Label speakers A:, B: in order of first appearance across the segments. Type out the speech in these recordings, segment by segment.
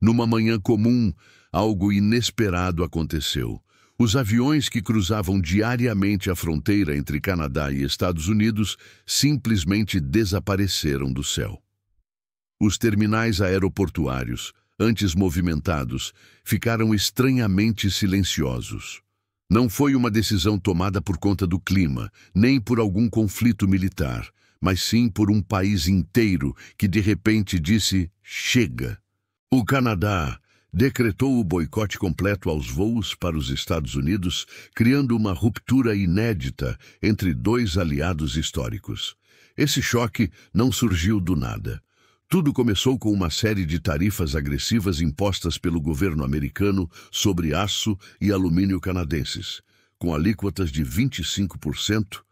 A: Numa manhã comum, algo inesperado aconteceu. Os aviões que cruzavam diariamente a fronteira entre Canadá e Estados Unidos simplesmente desapareceram do céu. Os terminais aeroportuários, antes movimentados, ficaram estranhamente silenciosos. Não foi uma decisão tomada por conta do clima, nem por algum conflito militar, mas sim por um país inteiro que de repente disse: chega. O Canadá decretou o boicote completo aos voos para os Estados Unidos, criando uma ruptura inédita entre dois aliados históricos. Esse choque não surgiu do nada. Tudo começou com uma série de tarifas agressivas impostas pelo governo americano sobre aço e alumínio canadenses, com alíquotas de 25%,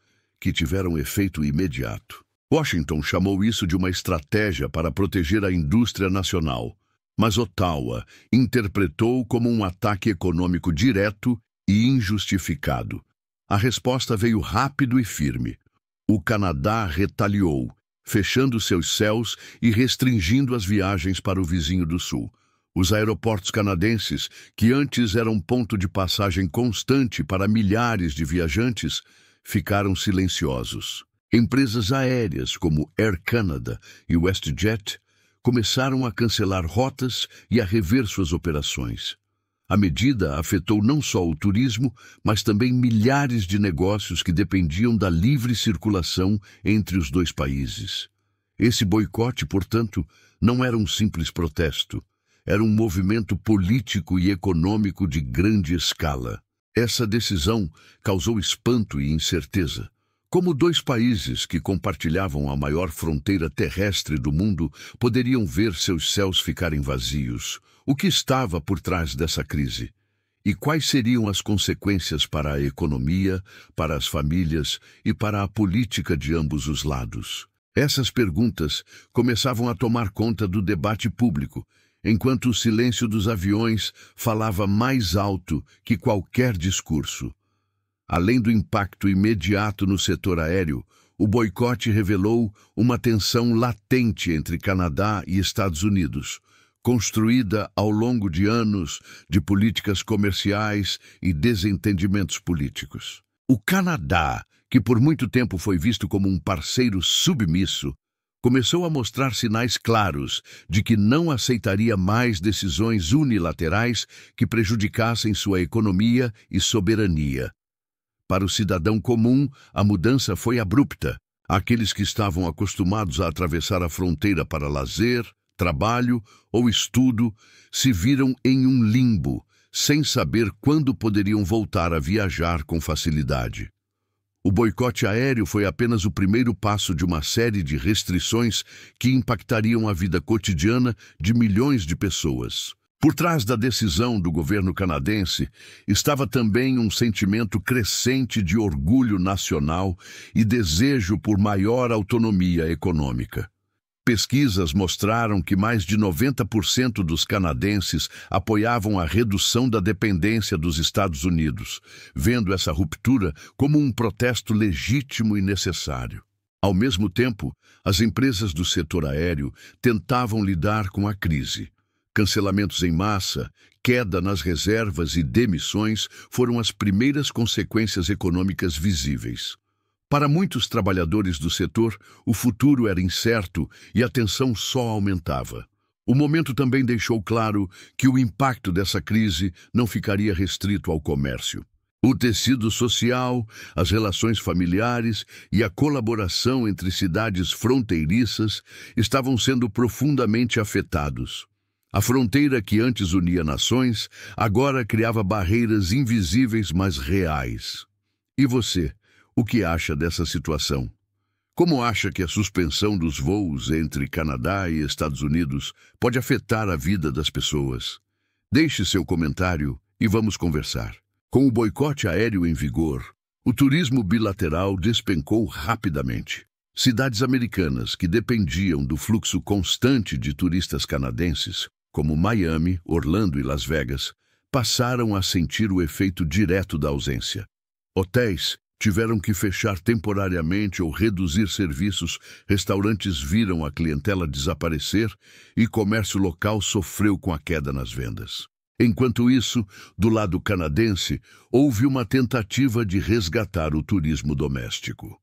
A: que tiveram efeito imediato. Washington chamou isso de uma estratégia para proteger a indústria nacional, mas Ottawa interpretou como um ataque econômico direto e injustificado. A resposta veio rápido e firme. O Canadá retaliou, fechando seus céus e restringindo as viagens para o vizinho do sul. Os aeroportos canadenses, que antes eram ponto de passagem constante para milhares de viajantes, ficaram silenciosos. Empresas aéreas como Air Canada e WestJet começaram a cancelar rotas e a rever suas operações. A medida afetou não só o turismo, mas também milhares de negócios que dependiam da livre circulação entre os dois países. Esse boicote, portanto, não era um simples protesto. Era um movimento político e econômico de grande escala. Essa decisão causou espanto e incerteza. Como dois países que compartilhavam a maior fronteira terrestre do mundo poderiam ver seus céus ficarem vazios? O que estava por trás dessa crise? E quais seriam as consequências para a economia, para as famílias e para a política de ambos os lados? Essas perguntas começavam a tomar conta do debate público, enquanto o silêncio dos aviões falava mais alto que qualquer discurso. Além do impacto imediato no setor aéreo, o boicote revelou uma tensão latente entre Canadá e Estados Unidos, construída ao longo de anos de políticas comerciais e desentendimentos políticos. O Canadá, que por muito tempo foi visto como um parceiro submisso, começou a mostrar sinais claros de que não aceitaria mais decisões unilaterais que prejudicassem sua economia e soberania. Para o cidadão comum, a mudança foi abrupta. Aqueles que estavam acostumados a atravessar a fronteira para lazer, trabalho ou estudo se viram em um limbo, sem saber quando poderiam voltar a viajar com facilidade. O boicote aéreo foi apenas o primeiro passo de uma série de restrições que impactariam a vida cotidiana de milhões de pessoas. Por trás da decisão do governo canadense estava também um sentimento crescente de orgulho nacional e desejo por maior autonomia econômica. Pesquisas mostraram que mais de 90% dos canadenses apoiavam a redução da dependência dos Estados Unidos, vendo essa ruptura como um protesto legítimo e necessário. Ao mesmo tempo, as empresas do setor aéreo tentavam lidar com a crise. Cancelamentos em massa, queda nas reservas e demissões foram as primeiras consequências econômicas visíveis. Para muitos trabalhadores do setor, o futuro era incerto e a tensão só aumentava. O momento também deixou claro que o impacto dessa crise não ficaria restrito ao comércio. O tecido social, as relações familiares e a colaboração entre cidades fronteiriças estavam sendo profundamente afetados. A fronteira que antes unia nações, agora criava barreiras invisíveis, mas reais. E você, o que acha dessa situação? Como acha que a suspensão dos voos entre Canadá e Estados Unidos pode afetar a vida das pessoas? Deixe seu comentário e vamos conversar. Com o boicote aéreo em vigor, o turismo bilateral despencou rapidamente. Cidades americanas que dependiam do fluxo constante de turistas canadenses, como Miami, Orlando e Las Vegas, passaram a sentir o efeito direto da ausência. Hotéis Tiveram que fechar temporariamente ou reduzir serviços, restaurantes viram a clientela desaparecer e comércio local sofreu com a queda nas vendas. Enquanto isso, do lado canadense, houve uma tentativa de resgatar o turismo doméstico.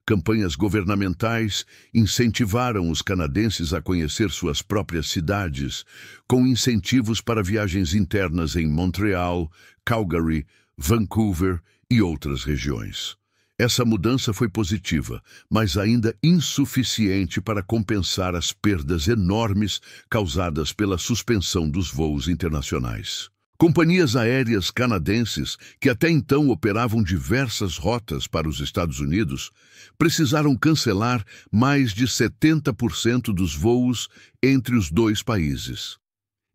A: Campanhas governamentais incentivaram os canadenses a conhecer suas próprias cidades, com incentivos para viagens internas em Montreal, Calgary, Vancouver e outras regiões. Essa mudança foi positiva, mas ainda insuficiente para compensar as perdas enormes causadas pela suspensão dos voos internacionais. Companhias aéreas canadenses, que até então operavam diversas rotas para os Estados Unidos, precisaram cancelar mais de 70% dos voos entre os dois países.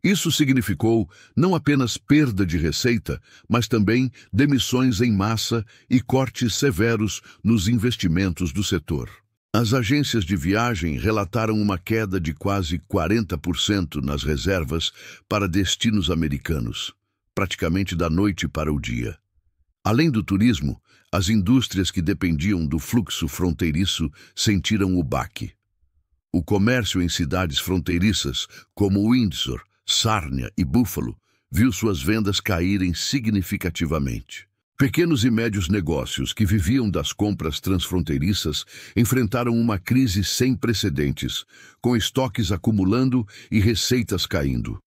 A: Isso significou não apenas perda de receita, mas também demissões em massa e cortes severos nos investimentos do setor. As agências de viagem relataram uma queda de quase 40% nas reservas para destinos americanos, praticamente da noite para o dia. Além do turismo, as indústrias que dependiam do fluxo fronteiriço sentiram o baque. O comércio em cidades fronteiriças, como Windsor, Sarnia e Buffalo, viu suas vendas caírem significativamente. Pequenos e médios negócios que viviam das compras transfronteiriças enfrentaram uma crise sem precedentes, com estoques acumulando e receitas caindo.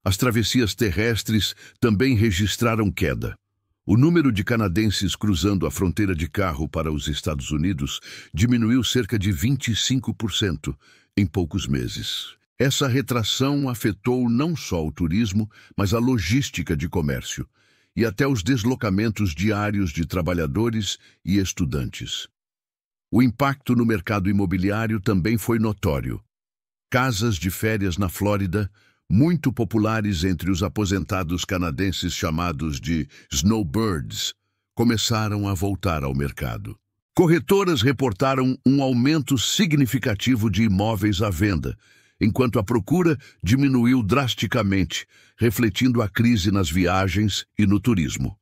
A: As travessias terrestres também registraram queda. O número de canadenses cruzando a fronteira de carro para os Estados Unidos diminuiu cerca de 25% em poucos meses. Essa retração afetou não só o turismo, mas a logística de comércio e até os deslocamentos diários de trabalhadores e estudantes. O impacto no mercado imobiliário também foi notório. Casas de férias na Flórida, muito populares entre os aposentados canadenses chamados de snowbirds, começaram a voltar ao mercado. Corretoras reportaram um aumento significativo de imóveis à venda, enquanto a procura diminuiu drasticamente, refletindo a crise nas viagens e no turismo.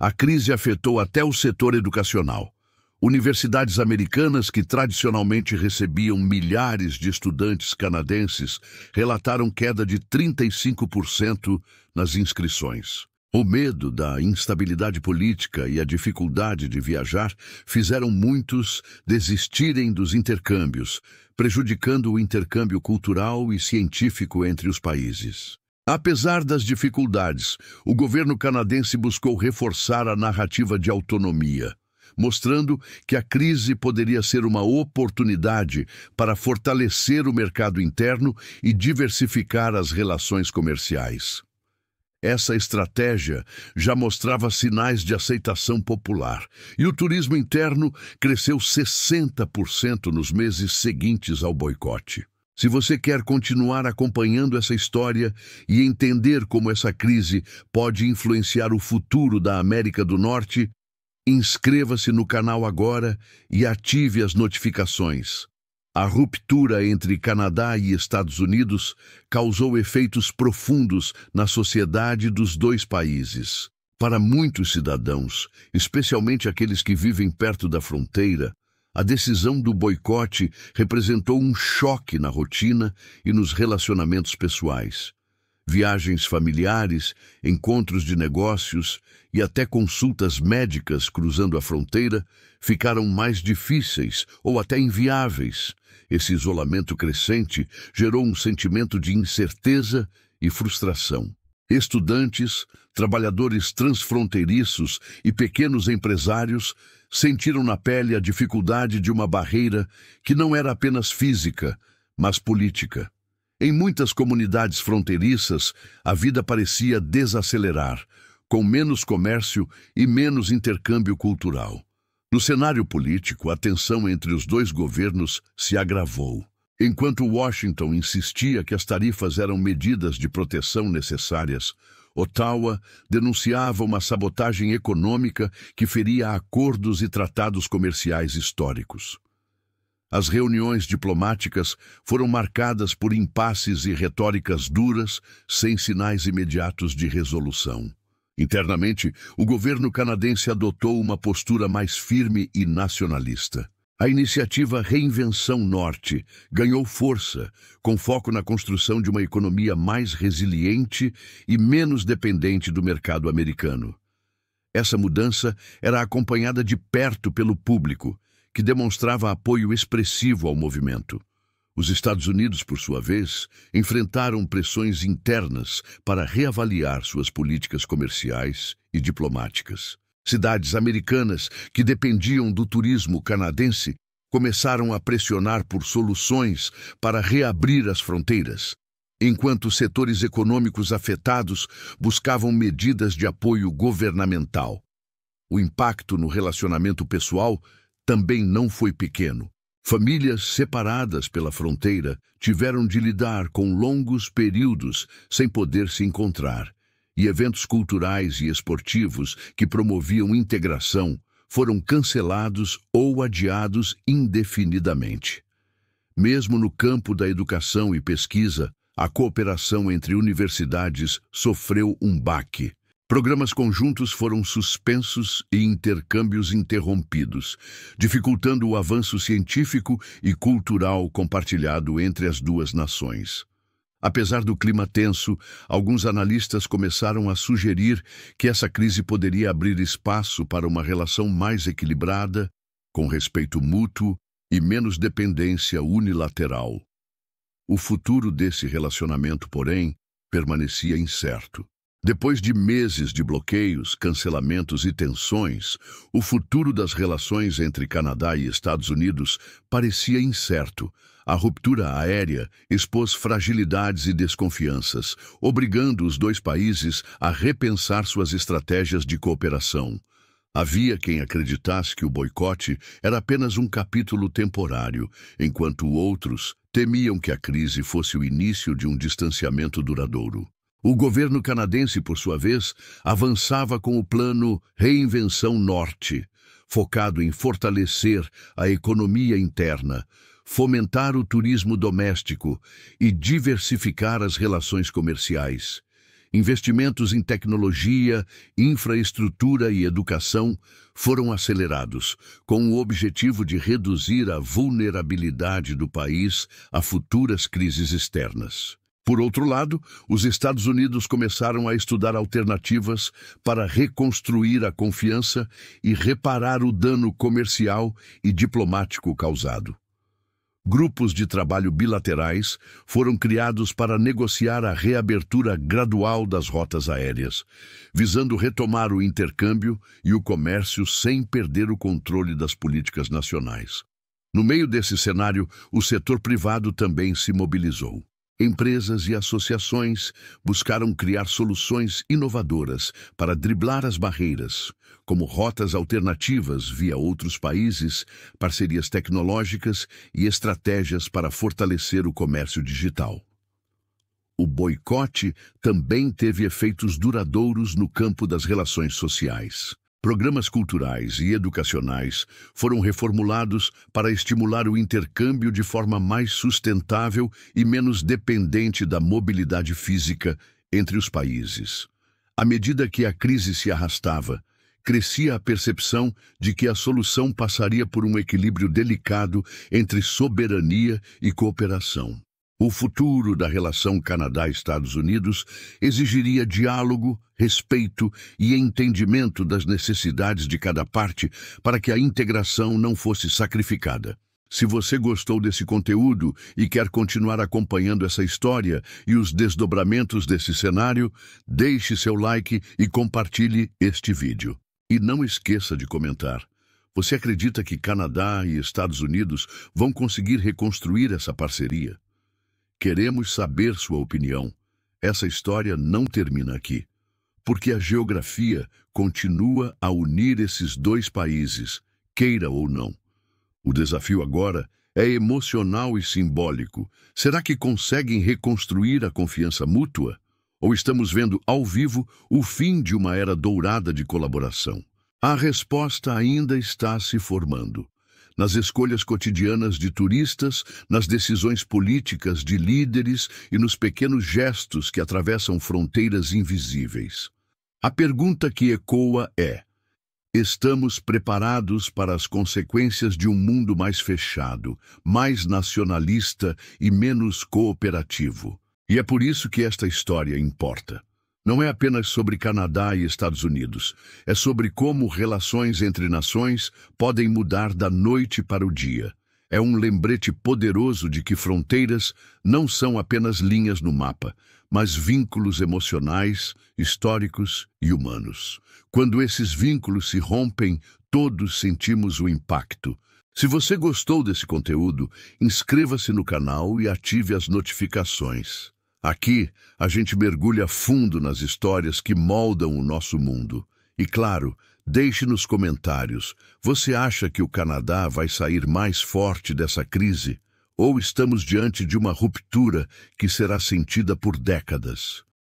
A: A crise afetou até o setor educacional. Universidades americanas, que tradicionalmente recebiam milhares de estudantes canadenses, relataram queda de 35% nas inscrições. O medo da instabilidade política e a dificuldade de viajar fizeram muitos desistirem dos intercâmbios, prejudicando o intercâmbio cultural e científico entre os países. Apesar das dificuldades, o governo canadense buscou reforçar a narrativa de autonomia, mostrando que a crise poderia ser uma oportunidade para fortalecer o mercado interno e diversificar as relações comerciais. Essa estratégia já mostrava sinais de aceitação popular, e o turismo interno cresceu 60% nos meses seguintes ao boicote. Se você quer continuar acompanhando essa história e entender como essa crise pode influenciar o futuro da América do Norte, inscreva-se no canal agora e ative as notificações. A ruptura entre Canadá e Estados Unidos causou efeitos profundos na sociedade dos dois países. Para muitos cidadãos, especialmente aqueles que vivem perto da fronteira, a decisão do boicote representou um choque na rotina e nos relacionamentos pessoais. Viagens familiares, encontros de negócios e até consultas médicas cruzando a fronteira ficaram mais difíceis ou até inviáveis. Esse isolamento crescente gerou um sentimento de incerteza e frustração. Estudantes, trabalhadores transfronteiriços e pequenos empresários sentiram na pele a dificuldade de uma barreira que não era apenas física, mas política. Em muitas comunidades fronteiriças, a vida parecia desacelerar, com menos comércio e menos intercâmbio cultural. No cenário político, a tensão entre os dois governos se agravou. Enquanto Washington insistia que as tarifas eram medidas de proteção necessárias, Ottawa denunciava uma sabotagem econômica que feria acordos e tratados comerciais históricos. As reuniões diplomáticas foram marcadas por impasses e retóricas duras, sem sinais imediatos de resolução. Internamente, o governo canadense adotou uma postura mais firme e nacionalista. A iniciativa Reinvenção Norte ganhou força, com foco na construção de uma economia mais resiliente e menos dependente do mercado americano. Essa mudança era acompanhada de perto pelo público, que demonstrava apoio expressivo ao movimento. Os Estados Unidos, por sua vez, enfrentaram pressões internas para reavaliar suas políticas comerciais e diplomáticas. Cidades americanas que dependiam do turismo canadense começaram a pressionar por soluções para reabrir as fronteiras, enquanto setores econômicos afetados buscavam medidas de apoio governamental. O impacto no relacionamento pessoal também não foi pequeno. Famílias separadas pela fronteira tiveram de lidar com longos períodos sem poder se encontrar, e eventos culturais e esportivos que promoviam integração foram cancelados ou adiados indefinidamente. Mesmo no campo da educação e pesquisa, a cooperação entre universidades sofreu um baque. Programas conjuntos foram suspensos e intercâmbios interrompidos, dificultando o avanço científico e cultural compartilhado entre as duas nações. Apesar do clima tenso, alguns analistas começaram a sugerir que essa crise poderia abrir espaço para uma relação mais equilibrada, com respeito mútuo e menos dependência unilateral. O futuro desse relacionamento, porém, permanecia incerto. Depois de meses de bloqueios, cancelamentos e tensões, o futuro das relações entre Canadá e Estados Unidos parecia incerto. A ruptura aérea expôs fragilidades e desconfianças, obrigando os dois países a repensar suas estratégias de cooperação. Havia quem acreditasse que o boicote era apenas um capítulo temporário, enquanto outros temiam que a crise fosse o início de um distanciamento duradouro. O governo canadense, por sua vez, avançava com o plano Reinvenção Norte, focado em fortalecer a economia interna, fomentar o turismo doméstico e diversificar as relações comerciais. Investimentos em tecnologia, infraestrutura e educação foram acelerados, com o objetivo de reduzir a vulnerabilidade do país a futuras crises externas. Por outro lado, os Estados Unidos começaram a estudar alternativas para reconstruir a confiança e reparar o dano comercial e diplomático causado. Grupos de trabalho bilaterais foram criados para negociar a reabertura gradual das rotas aéreas, visando retomar o intercâmbio e o comércio sem perder o controle das políticas nacionais. No meio desse cenário, o setor privado também se mobilizou. Empresas e associações buscaram criar soluções inovadoras para driblar as barreiras, como rotas alternativas via outros países, parcerias tecnológicas e estratégias para fortalecer o comércio digital. O boicote também teve efeitos duradouros no campo das relações sociais. Programas culturais e educacionais foram reformulados para estimular o intercâmbio de forma mais sustentável e menos dependente da mobilidade física entre os países. À medida que a crise se arrastava, crescia a percepção de que a solução passaria por um equilíbrio delicado entre soberania e cooperação. O futuro da relação Canadá-Estados Unidos exigiria diálogo, respeito e entendimento das necessidades de cada parte para que a integração não fosse sacrificada. Se você gostou desse conteúdo e quer continuar acompanhando essa história e os desdobramentos desse cenário, deixe seu like e compartilhe este vídeo. E não esqueça de comentar. Você acredita que Canadá e Estados Unidos vão conseguir reconstruir essa parceria? Queremos saber sua opinião. Essa história não termina aqui, porque a geografia continua a unir esses dois países, queira ou não. O desafio agora é emocional e simbólico. Será que conseguem reconstruir a confiança mútua? Ou estamos vendo ao vivo o fim de uma era dourada de colaboração? A resposta ainda está se formando. Nas escolhas cotidianas de turistas, nas decisões políticas de líderes e nos pequenos gestos que atravessam fronteiras invisíveis. A pergunta que ecoa é: estamos preparados para as consequências de um mundo mais fechado, mais nacionalista e menos cooperativo? E é por isso que esta história importa. Não é apenas sobre Canadá e Estados Unidos, é sobre como relações entre nações podem mudar da noite para o dia. É um lembrete poderoso de que fronteiras não são apenas linhas no mapa, mas vínculos emocionais, históricos e humanos. Quando esses vínculos se rompem, todos sentimos o impacto. Se você gostou desse conteúdo, inscreva-se no canal e ative as notificações. Aqui, a gente mergulha fundo nas histórias que moldam o nosso mundo. E claro, deixe nos comentários, você acha que o Canadá vai sair mais forte dessa crise? Ou estamos diante de uma ruptura que será sentida por décadas?